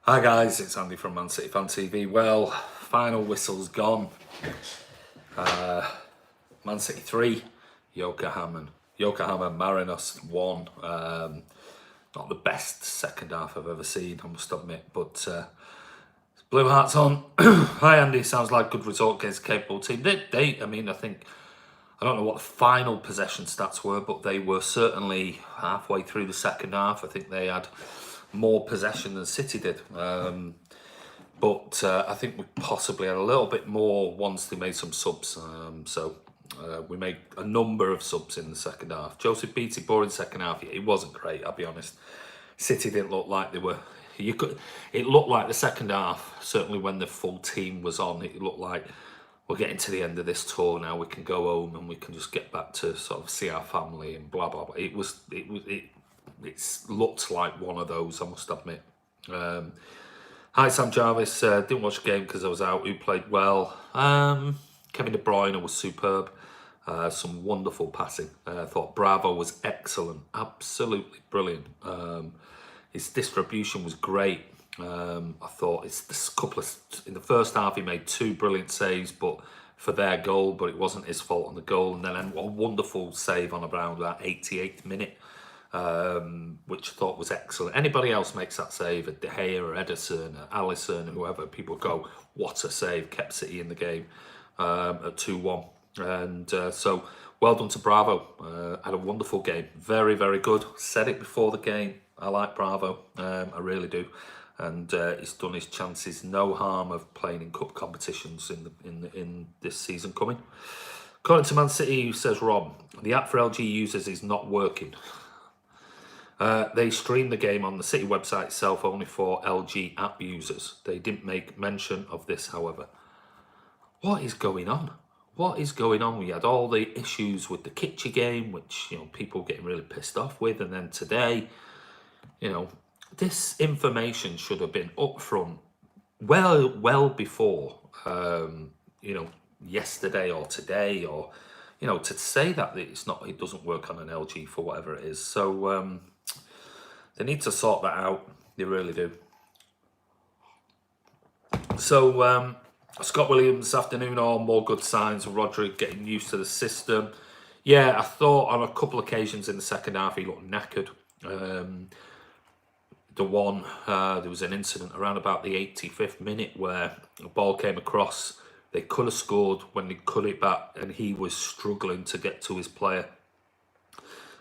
Hi guys, it's Andy from Man City Fan TV. Well, final whistle's gone. Man City 3, Yokohama Marinos 1. Not the best second half I've ever seen, I must admit, but Blue Hearts on. Hi Andy, sounds like good result against a capable team. I don't know what the final possession stats were, but they were certainly halfway through the second half. I think they had more possession than City did. But I think we possibly had a little bit more once they made some subs. We made a number of subs in the second half. Joseph Beattie, boring second half. It wasn't great, I'll be honest. City didn't look like they were. It looked like the second half, certainly when the full team was on, it looked like we're getting to the end of this tour now. We can go home and we can just get back to sort of see our family and blah blah blah. It looked like one of those, I must admit. Hi Sam Jarvis, didn't watch the game because I was out. Who played well? Kevin De Bruyne was superb. Some wonderful passing. I thought Bravo was excellent, absolutely brilliant. His distribution was great. I thought in the first half he made 2 brilliant saves, but for their goal, but it wasn't his fault on the goal. And then a wonderful save on around that 88th minute, which I thought was excellent. Anybody else makes that save, De Gea or Ederson or Alisson or whoever, people go, what a save, kept City in the game at 2-1. And so well done to Bravo. Had a wonderful game, very, very good. Said it before the game, I like Bravo, I really do. And he's done his chances no harm of playing in cup competitions in this season coming. According to Man City, says Rob, the app for LG users is not working. They streamed the game on the City website itself only for LG app users. They didn't make mention of this, however. What is going on? What is going on? We had all the issues with the Kitchen game, which people were getting really pissed off with, and then today, this information should have been up front well before, yesterday or today, or, to say that it doesn't work on an LG for whatever it is. So they need to sort that out. They really do. So Scott Williams this afternoon, all more good signs of Rodri getting used to the system. Yeah, I thought on a couple of occasions in the second half he looked knackered. There was an incident around about the 85th minute where a ball came across. They could have scored when they cut it back, and he was struggling to get to his player.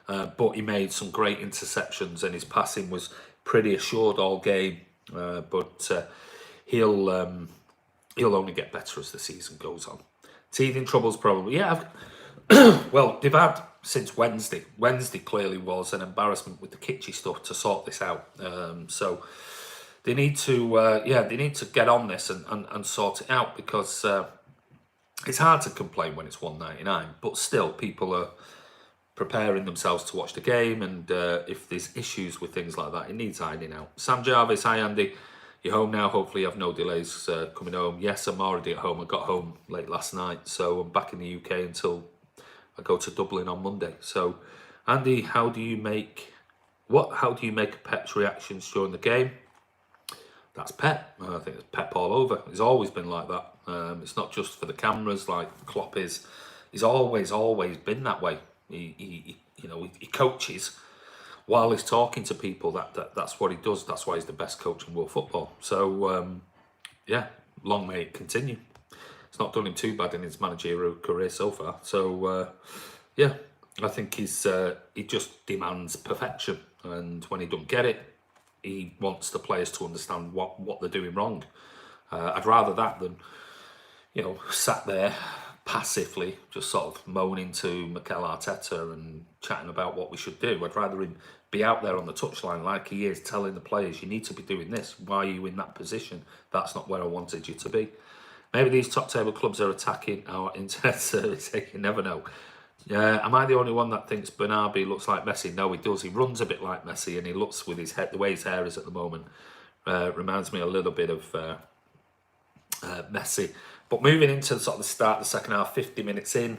But he made some great interceptions, and his passing was pretty assured all game. But he'll only get better as the season goes on. Teething troubles probably. Yeah, well, they've had since Wednesday. Wednesday clearly was an embarrassment with the kitschy stuff to sort this out. So they need to get on this and sort it out, because it's hard to complain when it's $1.99, but still people are preparing themselves to watch the game, and if there's issues with things like that, it needs ironing out. Sam Jarvis, hi Andy. You're home now, hopefully you have no delays coming home. Yes, I'm already at home. I got home late last night, so I'm back in the UK until I go to Dublin on Monday. So, Andy, how do you make Pep's reactions during the game? That's Pep. I think it's Pep all over. He's always been like that. It's not just for the cameras like Klopp is. He's always been that way. He coaches while he's talking to people. That's what he does. That's why he's the best coach in world football. So yeah, long may it continue. It's not done him too bad in his managerial career so far. So yeah, I think he just demands perfection, and when he don't get it, he wants the players to understand what they're doing wrong. I'd rather that than sat there passively just sort of moaning to Mikel Arteta and chatting about what we should do. I'd rather him be out there on the touchline like he is, telling the players, you need to be doing this. Why are you in that position? That's not where I wanted you to be. Maybe these top table clubs are attacking our internet service. You never know. Am I the only one that thinks Bernabé looks like Messi? No, he does. He runs a bit like Messi, and he looks with his head, the way his hair is at the moment, reminds me a little bit of Messi. But moving into sort of the start of the second half, 50 minutes in,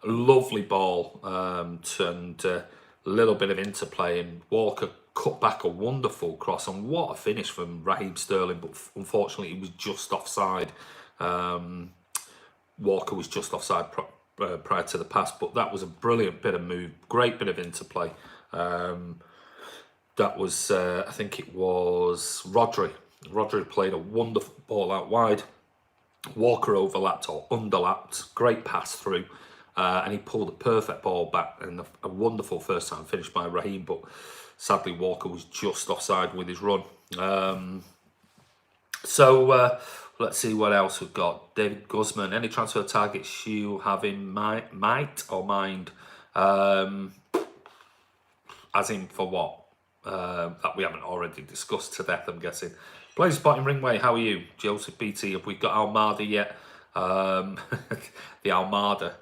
lovely ball and a little bit of interplay, and Walker cut back a wonderful cross, and what a finish from Raheem Sterling, but unfortunately he was just offside. Walker was just offside prior to the pass, but that was a brilliant bit of move, great bit of interplay. That was, I think it was Rodri. Rodri played a wonderful ball out wide. Walker overlapped or underlapped, great pass through, and he pulled a perfect ball back, and a wonderful first time finish by Raheem, but sadly Walker was just offside with his run. Let's see what else we've got. David Guzman, any transfer targets you have in might or mind? As in for what? That we haven't already discussed to death, I'm guessing. Blaze Spotting Ringway, how are you? Joseph BT, have we got Almada yet? The Almada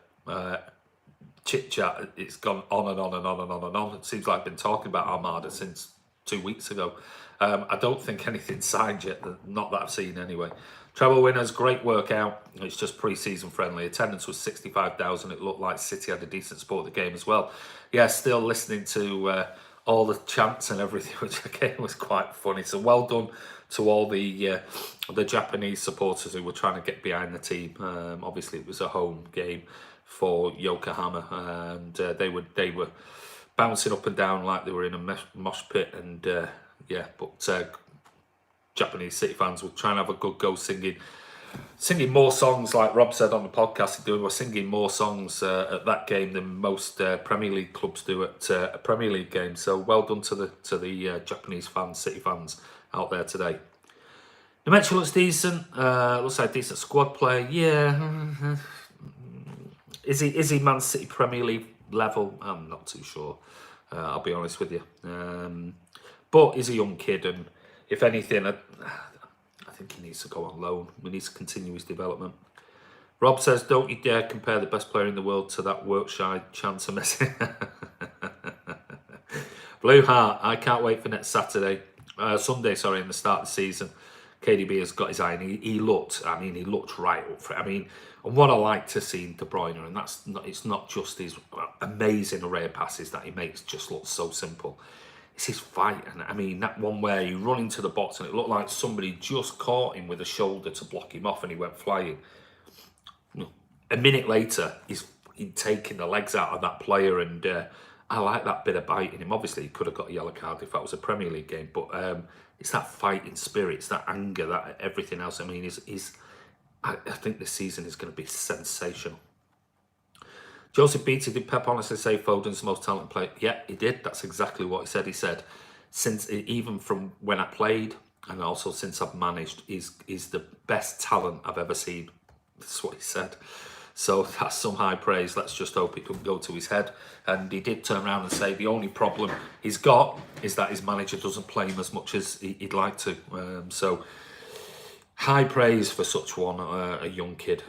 chit chat, it's gone on and on and on and on and on. It seems like I've been talking about Almada since 2 weeks ago. I don't think anything's signed yet, not that I've seen anyway. Treble winners, great workout. It's just pre-season friendly. Attendance was 65,000. It looked like City had a decent sport of the game as well. Yeah, still listening to all the chants and everything, which again was quite funny. So well done to all the Japanese supporters who were trying to get behind the team. Obviously, it was a home game for Yokohama, and they were bouncing up and down like they were in a mosh pit. And yeah, but Japanese City fans were trying to have a good go singing more songs, like Rob said on the podcast. They were singing more songs at that game than most Premier League clubs do at a Premier League game. So well done to the Japanese fans, City fans out there today. Nmecha looks decent. Looks like a decent squad play. Yeah. Is he Man City Premier League level? I'm not too sure. I'll be honest with you. But he's a young kid, and if anything, I think he needs to go on loan. We need to continue his development. Rob says, don't you dare compare the best player in the world to that Workshire chancer Messi. Blue Heart, I can't wait for next Sunday, in the start of the season. KDB has got his eye, and he looked right up for it. I mean, and what I like to see in De Bruyne, and it's not just his amazing array of passes that he makes, just looks so simple. It's his fight, and I mean that one where he run into the box and it looked like somebody just caught him with a shoulder to block him off, and he went flying. A minute later, he's taking the legs out of that player, and I like that bit of bite in him. Obviously, he could have got a yellow card if that was a Premier League game, but it's that fighting spirit, it's that anger, that everything else. I mean, I think this season is going to be sensational. Joseph Beattie, did Pep honestly say Foden's the most talented player? Yeah, he did. That's exactly what he said. He said, even from when I played and also since I've managed, he's the best talent I've ever seen. That's what he said. So that's some high praise. Let's just hope it doesn't go to his head. And he did turn around and say the only problem he's got is that his manager doesn't play him as much as he'd like to. So high praise for such a young kid.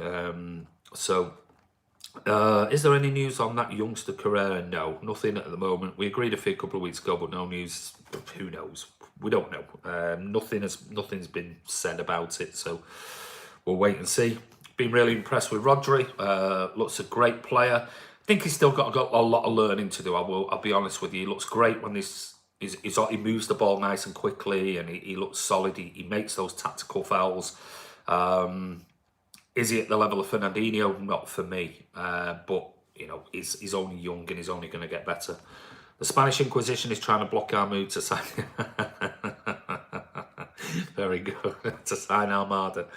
Is there any news on that youngster Carrera? No, nothing at the moment. We agreed a couple of weeks ago, but no news. Who knows? We don't know. Nothing's been said about it, so we'll wait and see. Been really impressed with Rodri. Looks a great player. I think he's still got a lot of learning to do. I'll be honest with you. He looks great when he moves the ball nice and quickly, and he looks solid. He makes those tactical fouls. Is he at the level of Fernandinho? Not for me. But, he's only young and he's only going to get better. The Spanish Inquisition is trying to block our move to sign... Very good. To sign Almada.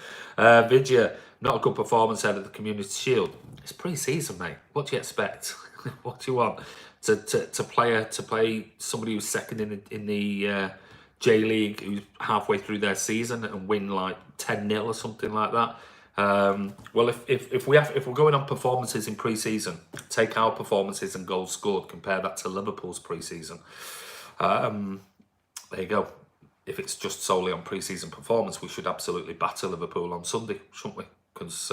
Vidya, not a good performance out of the Community Shield. It's pre-season, mate. What do you expect? What do you want? To play somebody who's second in the J League, who's halfway through their season, and win like 10-0 or something like that? Well, if we're going on performances in pre-season, take our performances and goals scored, compare that to Liverpool's pre-season. There you go. If it's just solely on pre-season performance, we should absolutely batter Liverpool on Sunday, shouldn't we? Because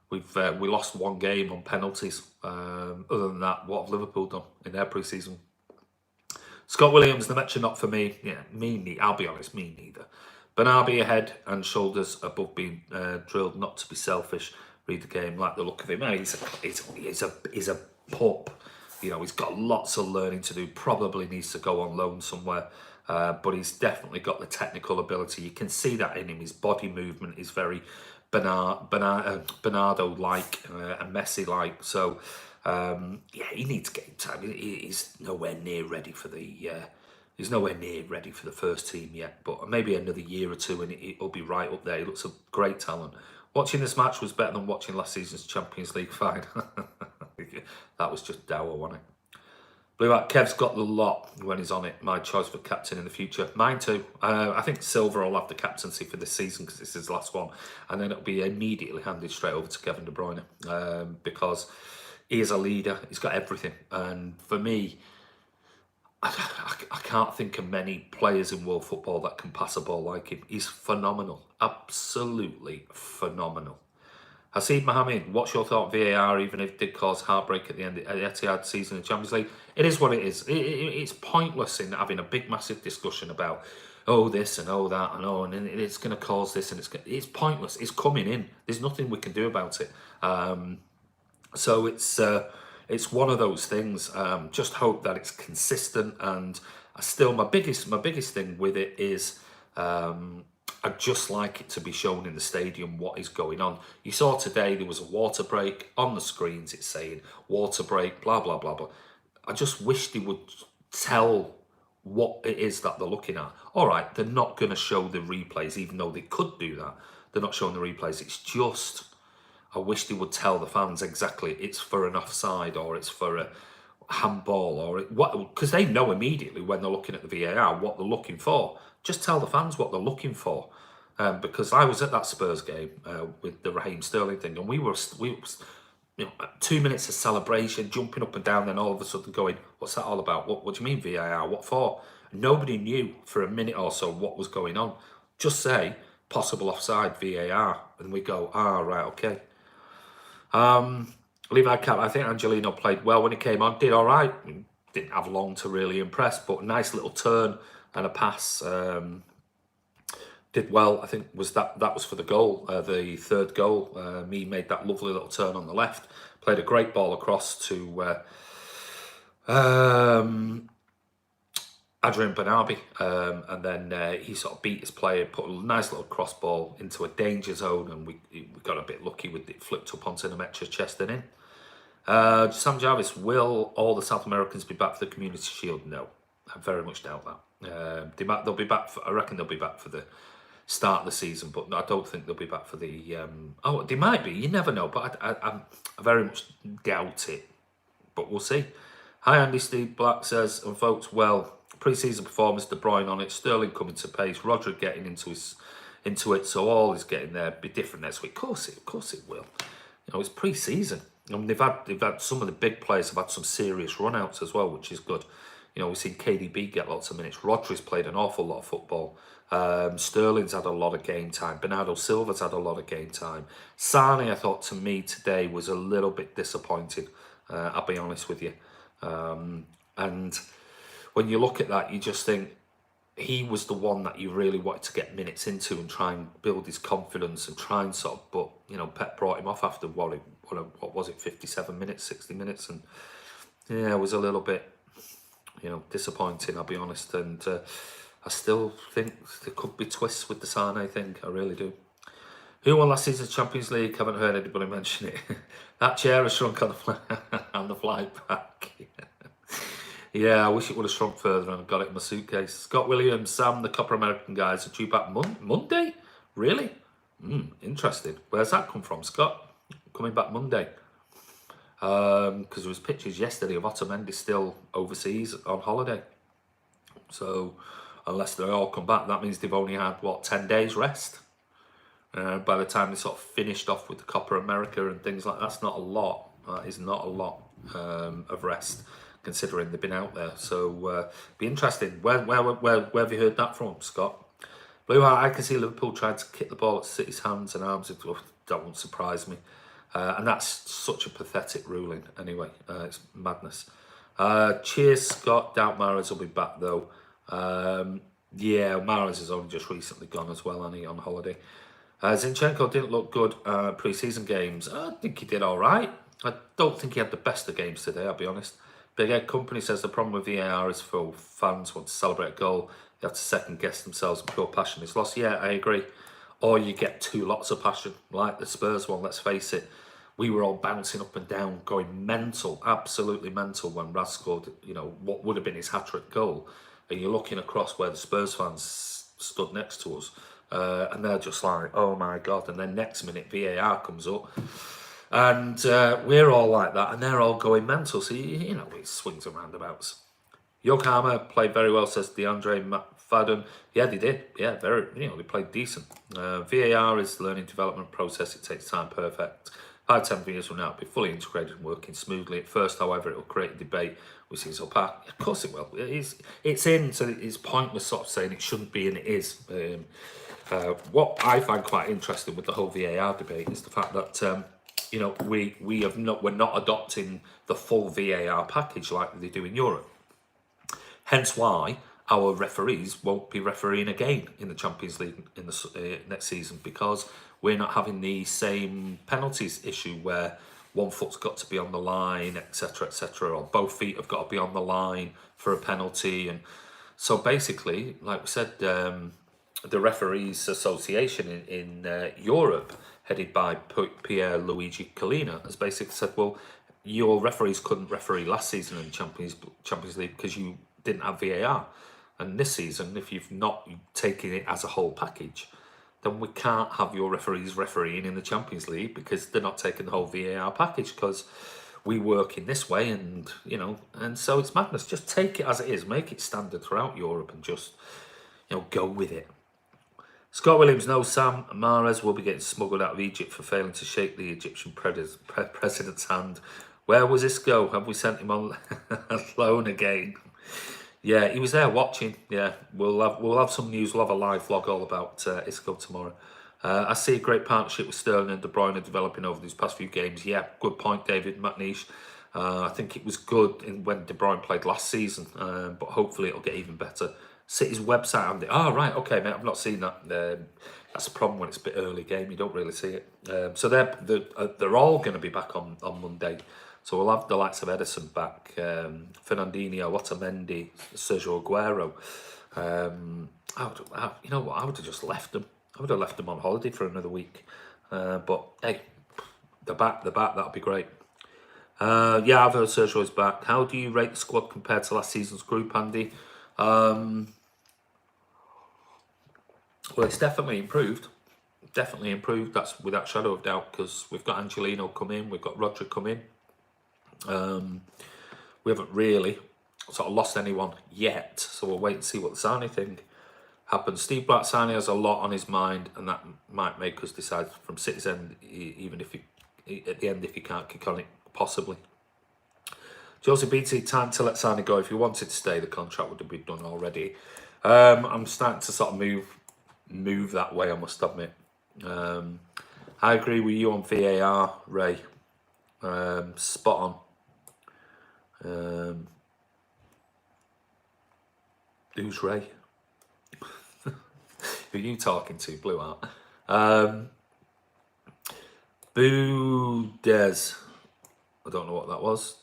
we lost one game on penalties. Other than that, what have Liverpool done in their pre-season? Scott Williams, Nmecha not for me. Yeah, me neither. I'll be honest, me neither. Bernabé ahead and shoulders above being drilled. Not to be selfish. Read the game, like the look of him. He's a pup. you know, he's got lots of learning to do. Probably needs to go on loan somewhere. But he's definitely got the technical ability. You can see that in him. His body movement is very Bernardo-like and Messi-like. So, yeah, he needs game time. He's nowhere near ready for the... he's nowhere near ready for the first team yet. But maybe another year or two and he'll be right up there. He looks a great talent. Watching this match was better than watching last season's Champions League final. That was just dour, wasn't it? Blue Hat Kev's got the lot when he's on it. My choice for captain in the future. Mine too. I think Silver will have the captaincy for this season because this is the last one. And then it'll be immediately handed straight over to Kevin De Bruyne because he is a leader. He's got everything. And for me, I can't think of many players in world football that can pass a ball like him. He's phenomenal. Absolutely phenomenal. Haseed Mohammed, what's your thought on VAR, even if it did cause heartbreak at the end of the Etihad season in the Champions League? It is what it is. It's pointless in having a big, massive discussion about, oh, this and oh, that and oh, and it's going to cause this and it's pointless. It's coming in. There's nothing we can do about it. So it's one of those things. Just hope that it's consistent. And my biggest thing with it is I'd just like it to be shown in the stadium what is going on. You saw today there was a water break on the screens. It's saying water break, blah blah blah blah. I just wish they would tell what it is that they're looking at. All right, they're not going to show the replays, even though they could do that. They're not showing the replays. It's just, I wish they would tell the fans exactly it's for an offside or it's for a handball or what, because they know immediately when they're looking at the VAR what they're looking for. Just tell the fans what they're looking for. Because I was at that Spurs game with the Raheem Sterling thing, and we were 2 minutes of celebration, jumping up and down, then all of a sudden going, what's that all about? What do you mean VAR? What for? Nobody knew for a minute or so what was going on. Just say, possible offside, VAR, and we go, right, okay. Levi Cap, I think Angelino played well when he came on, did all right. Didn't have long to really impress, but nice little turn and a pass. Did well, I think that was for the goal, the third goal. He made that lovely little turn on the left, played a great ball across to Adrian Banabi, and then he sort of beat his player, put a nice little cross ball into a danger zone, and we got a bit lucky with it, flipped up onto Nmecha's chest and in. Sam Jarvis, will all the South Americans be back for the Community Shield? No, I very much doubt that. They'll be back. I reckon they'll be back for the start of the season, but I don't think they'll be back for the... oh, they might be, you never know, but I very much doubt it, but we'll see. Hi Andy, Steve Black says, and folks, well, pre-season performance, De Bruyne on it, Sterling coming to pace, Rodri getting into it, so all is getting there, be different next week. Of course it will. You know, it's pre-season. I mean, they've had some of the big players have had some serious run-outs as well, which is good. You know, we've seen KDB get lots of minutes. Rodri's played an awful lot of football. Sterling's had a lot of game time. Bernardo Silva's had a lot of game time. Sane, I thought, to me today was a little bit disappointing. I'll be honest with you. And when you look at that, you just think he was the one that you really wanted to get minutes into and try and build his confidence and try and sort of, but, you know, Pep brought him off after, what was it, 57 minutes, 60 minutes? And, yeah, it was a little bit, you know, disappointing, I'll be honest. And I still think there could be twists with the Sane thing. I really do. Who won last season's Champions League? Haven't heard anybody mention it. That chair has shrunk on the flight back. Yeah, I wish it would have shrunk further and I got it in my suitcase. Scott Williams, Sam, the Copper American guys are due back Monday? Really? Interesting. Where's that come from, Scott? Coming back Monday. Because there was pictures yesterday of Otamendi still overseas on holiday. So unless they all come back, that means they've only had, 10 days rest? By the time they sort of finished off with the Copper America and things like that, that's not a lot. That is not a lot of rest, considering they've been out there. So be interesting. Where have you heard that from, Scott? Blue Heart, I can see Liverpool trying to kick the ball at City's hands and arms. That won't surprise me. And that's such a pathetic ruling anyway. It's madness. Cheers, Scott. Doubt Mahrez will be back though. Yeah, Mahrez has only just recently gone as well, hasn't he, on holiday. Zinchenko didn't look good pre-season games. I think he did all right. I don't think he had the best of games today, I'll be honest. Big Ed Company says the problem with VAR is for fans want to celebrate a goal, they have to second guess themselves and pure passion is lost. Yeah, I agree. Or you get two lots of passion, like the Spurs one, let's face it. We were all bouncing up and down, going mental, absolutely mental when Raz scored, what would have been his hat-trick goal. And you're looking across where the Spurs fans stood next to us, and they're just like, oh my God. And then next minute, VAR comes up, and we're all like that, and they're all going mental. So, it swings and roundabouts. Yokohama played very well, says DeAndre McFadden. Yeah, they did. Yeah, they played decent. VAR is the learning development process. It takes time, perfect. 5-10 years from now, it'll be fully integrated and working smoothly. At first, however, it will create a debate, which is up. Of course it will. It's in, so it's pointless sort of saying it shouldn't be, and it is. What I find quite interesting with the whole VAR debate is the fact that we're not adopting the full VAR package like they do in Europe. Hence why our referees won't be refereeing again in the Champions League in the next season, because we're not having the same penalties issue where one foot's got to be on the line, etc., or both feet have got to be on the line for a penalty. And so basically, like we said, the Referees Association in Europe, headed by Pierre Luigi Collina, has basically said, well, your referees couldn't referee last season in the Champions League because you didn't have VAR. And this season, if you've not taken it as a whole package, then we can't have your referees refereeing in the Champions League because they're not taking the whole VAR package, because we work in this way, and so it's madness. Just take it as it is, make it standard throughout Europe, and just go with it. Scott Williams, no, Sam Mahrez will be getting smuggled out of Egypt for failing to shake the Egyptian president's hand. Where was Isco? Have we sent him on loan again? Yeah, he was there watching. Yeah, we'll have some news. We'll have a live vlog all about Isco tomorrow. I see a great partnership with Sterling and De Bruyne developing over these past few games. Yeah, good point, David McNeish. I think it was good when De Bruyne played last season, but hopefully it'll get even better. City's website, Andy. Oh, right, okay, mate, I've not seen that. That's a problem when it's a bit early game. You don't really see it. So they're all going to be back on Monday. So we'll have the likes of Edison back, Fernandinho, Otamendi, Sergio Aguero. You know what? I would have just left them. I would have left them on holiday for another week. But hey, they're back. That'll be great. Yeah, I've heard Sergio is back. How do you rate the squad compared to last season's group, Andy? Well, it's definitely improved. Definitely improved. That's without shadow of doubt, because we've got Angelino come in, we've got Rodri come in. We haven't really sort of lost anyone yet, so we'll wait and see what the Sane thing happens. Steve Black Sane has a lot on his mind, and that might make us decide from City's end, even if at the end, if he can't kick on it, possibly. Josie BT, time to let Sane go. If he wanted to stay, the contract would have been done already. I'm starting to sort of move that way, I must admit. I agree with you on VAR, Ray. Spot on. Who's Ray? Who are you talking to, Blue Heart? Boo Des. I don't know what that was.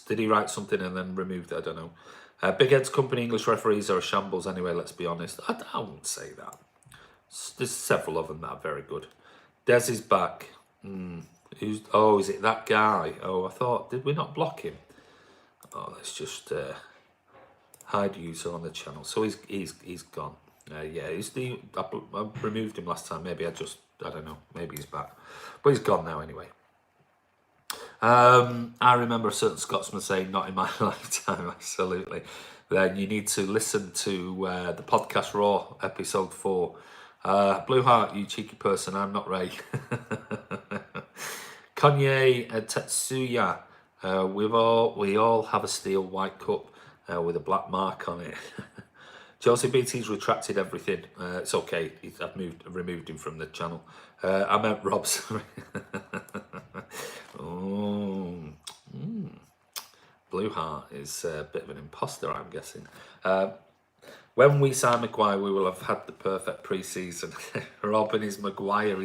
Did he write something and then removed it? I don't know. Big Ed's company English referees are a shambles anyway, let's be honest. I won't say that. There's several of them that are very good. Des is back. Is it that guy? Oh, I thought, did we not block him? Oh, let's just hide user on the channel. So he's gone. Yeah, I removed him last time. Maybe I don't know. Maybe he's back, but he's gone now anyway. I remember a certain Scotsman saying, "Not in my lifetime." Absolutely. Then you need to listen to the podcast Raw episode 4. Blue Heart, you cheeky person. I'm not Ray. Kanye Tetsuya. We all have a steel white cup with a black mark on it. Chelsea BT's retracted everything. It's okay. I've removed him from the channel. I meant Rob. Sorry. Blue Heart is a bit of an imposter, I'm guessing. When we sign Maguire, we will have had the perfect pre-season. Robin is Maguire.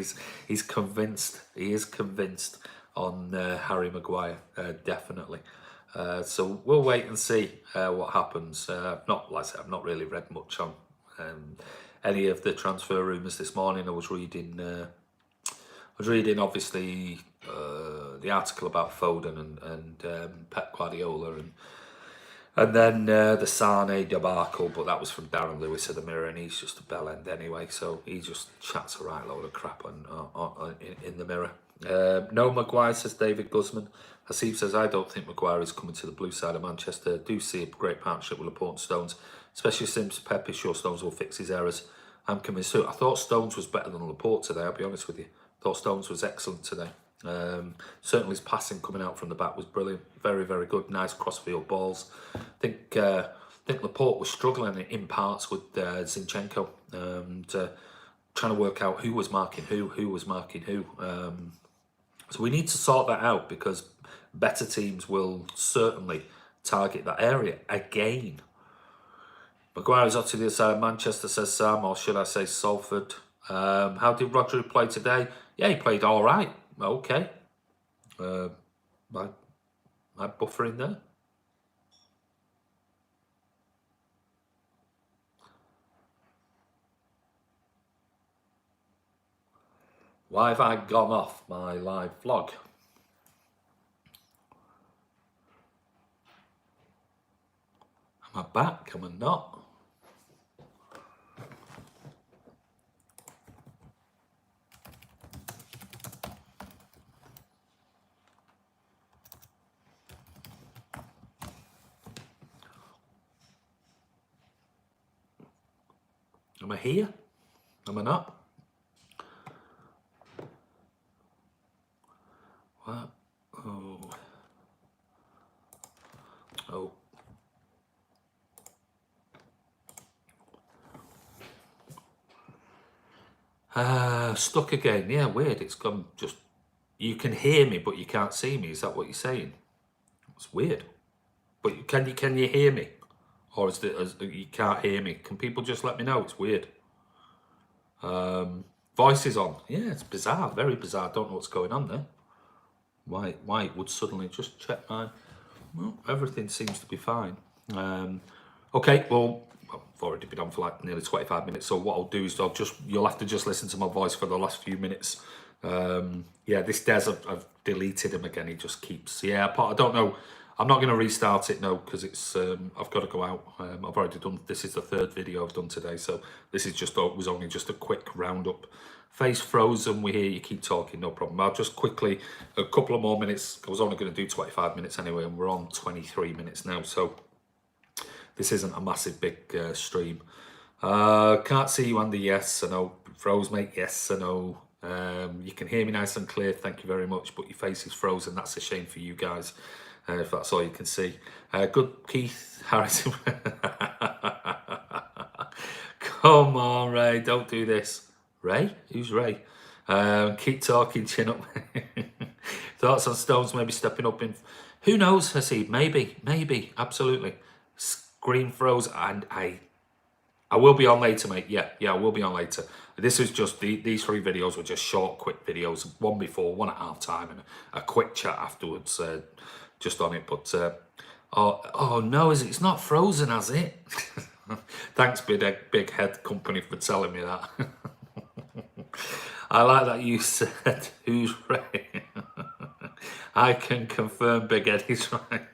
He's convinced. He is convinced on Harry Maguire, definitely. So we'll wait and see what happens. Not like I said, I've not really read much on any of the transfer rumours this morning. I was reading obviously the article about Foden and Pep Guardiola and then the Sane debacle, but that was from Darren Lewis of the Mirror, and he's just a bell end anyway, so he just chats a right load of crap in the Mirror. No Maguire, says David Guzman. Hasib says, I don't think Maguire is coming to the blue side of Manchester. Do see a great partnership with Laporte and Stones, especially since Pep is sure Stones will fix his errors. I'm convinced too. I thought Stones was better than Laporte today, I'll be honest with you. I thought Stones was excellent today. Certainly his passing coming out from the back was brilliant. Very, very good. Nice crossfield balls. I think Laporte was struggling in parts with Zinchenko and trying to work out who was marking who was marking who. So we need to sort that out because better teams will certainly target that area again. Maguire is up to the other side of Manchester, says Sam, or should I say Salford. How did Rodri play today? Yeah, he played all right. Okay. My buffer in there. Why have I gone off my live vlog? Am I back? Am I not? Am I here? Am I not? What? Oh. Stuck again. Yeah, weird. It's gone just... You can hear me, but you can't see me. Is that what you're saying? It's weird. But can you hear me? Or is it you can't hear me? Can people just let me know? It's weird. Voice is on. Yeah, it's bizarre. Very bizarre. I don't know what's going on there. Why it would suddenly just check my... Well, everything seems to be fine. Okay, well, I've already been on for like nearly 25 minutes. So what I'll do is you'll have to just listen to my voice for the last few minutes. Yeah, this Des, I've deleted him again. He just keeps... Yeah, I don't know. I'm not going to restart it, no, because it's I've got to go out. I've already done... This is the third video I've done today, so this is was only just a quick roundup. Face frozen, we hear you keep talking, no problem. I'll just quickly, a couple of more minutes. I was only going to do 25 minutes anyway, and we're on 23 minutes now, so this isn't a massive big stream. Can't see you, Andy. Yes, I know. Froze, mate. Yes, I know. You can hear me nice and clear, thank you very much, but your face is frozen. That's a shame for you guys, if that's all you can see. Good, Keith Harrison. Come on, Ray, don't do this. Ray? Who's Ray? Keep talking, chin up. Thoughts on Stones maybe stepping up in... Who knows, Hasib? Maybe, absolutely. Screen froze, and I will be on later, mate. Yeah, I will be on later. This was just, these three videos were just short, quick videos. One before, one at half time, and a quick chat afterwards, just on it. But, oh no, it's not frozen, has it? Thanks, Big Head Company, for telling me that. I like that you said, who's Ray? I can confirm Big Eddie's right.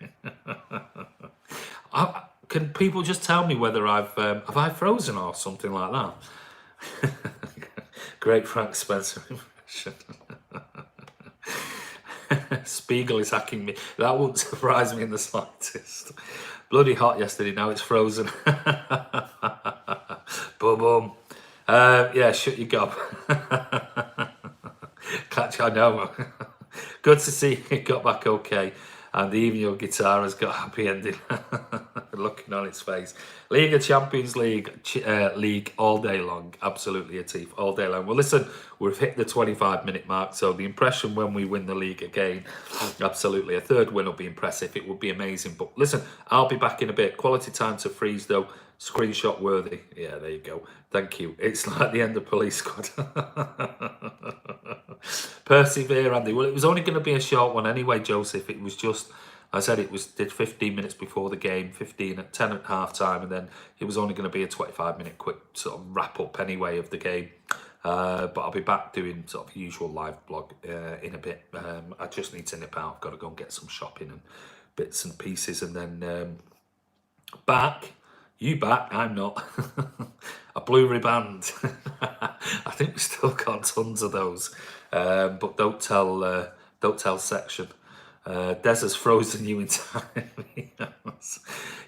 Can people just tell me whether have I frozen or something like that? Great Frank Spencer impression. Spiegel is hacking me. That wouldn't surprise me in the slightest. Bloody hot yesterday, now it's frozen. Boom, boom. Yeah, shut your gob. Catch, I know. Good to see you got back okay. And even your guitar has got a happy ending. Looking on its face. League of Champions League, league all day long. Absolutely, Atif, all day long. Well, listen, we've hit the 25-minute mark. So the impression when we win the league again, absolutely. A third win will be impressive. It would be amazing. But listen, I'll be back in a bit. Quality time to freeze, though. Screenshot worthy. Yeah, there you go. Thank you. It's like the end of Police Squad. Persevere, Andy. Well, it was only going to be a short one anyway, Joseph. It was just, I said did 15 minutes before the game, 15 at 10 at half time, and then it was only going to be a 25-minute quick sort of wrap up anyway of the game. But I'll be back doing sort of usual live blog in a bit. I just need to nip out. I've got to go and get some shopping and bits and pieces, and then back. You back? I'm not. A Blu-ray band. I think we still got tons of those, but don't tell section. Des has frozen you in time.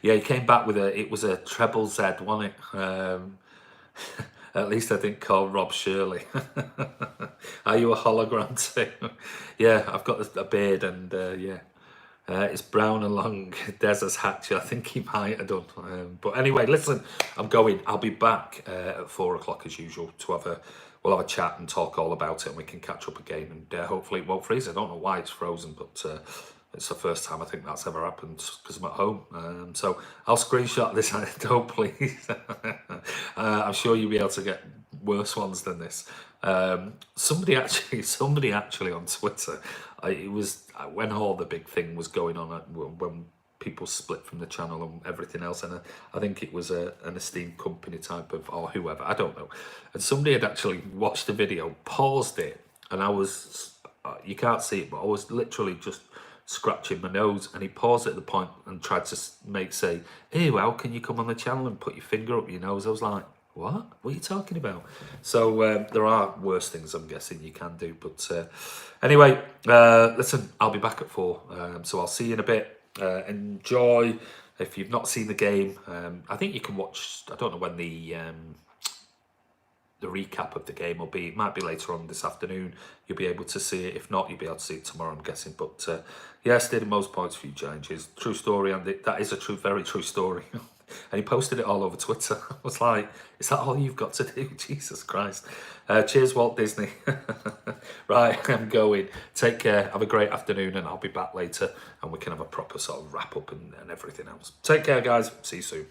Yeah, he came back with it was a treble Z, wasn't it? At least I didn't call Rob Shirley. Are you a hologram too? Yeah, I've got a beard and yeah. It's brown and long. Des has hacked you. I think he might have done. But anyway, listen, I'm going. I'll be back at 4 o'clock as usual to we'll have a chat and talk all about it, and we can catch up again. And hopefully it won't freeze. I don't know why it's frozen, but it's the first time I think that's ever happened because I'm at home. So I'll screenshot this anecdote, please. I'm sure you'll be able to get worse ones than this. Somebody actually on Twitter, it was when all the big thing was going on, when people split from the channel and everything else, and I think it was an esteemed company type of, or whoever, I don't know, and somebody had actually watched the video, paused it, and I was, you can't see it, but I was literally just scratching my nose, and he paused at the point and tried to say, hey, well, can you come on the channel and put your finger up your nose? I was like, what are you talking about? So there are worse things, I'm guessing, you can do. But anyway, listen, I'll be back at 4. So I'll see you in a bit. Enjoy. If you've not seen the game, I think you can watch, I don't know when the recap of the game will be. It might be later on this afternoon. You'll be able to see it. If not, you'll be able to see it tomorrow, I'm guessing. But yeah, stayed in most points for you changes. True story, and that is a very true story. And he posted it all over Twitter. I was like, is that all you've got to do? Jesus Christ. Cheers, Walt Disney. Right, I'm going. Take care. Have a great afternoon, and I'll be back later, and we can have a proper sort of wrap up and everything else. Take care, guys. See you soon.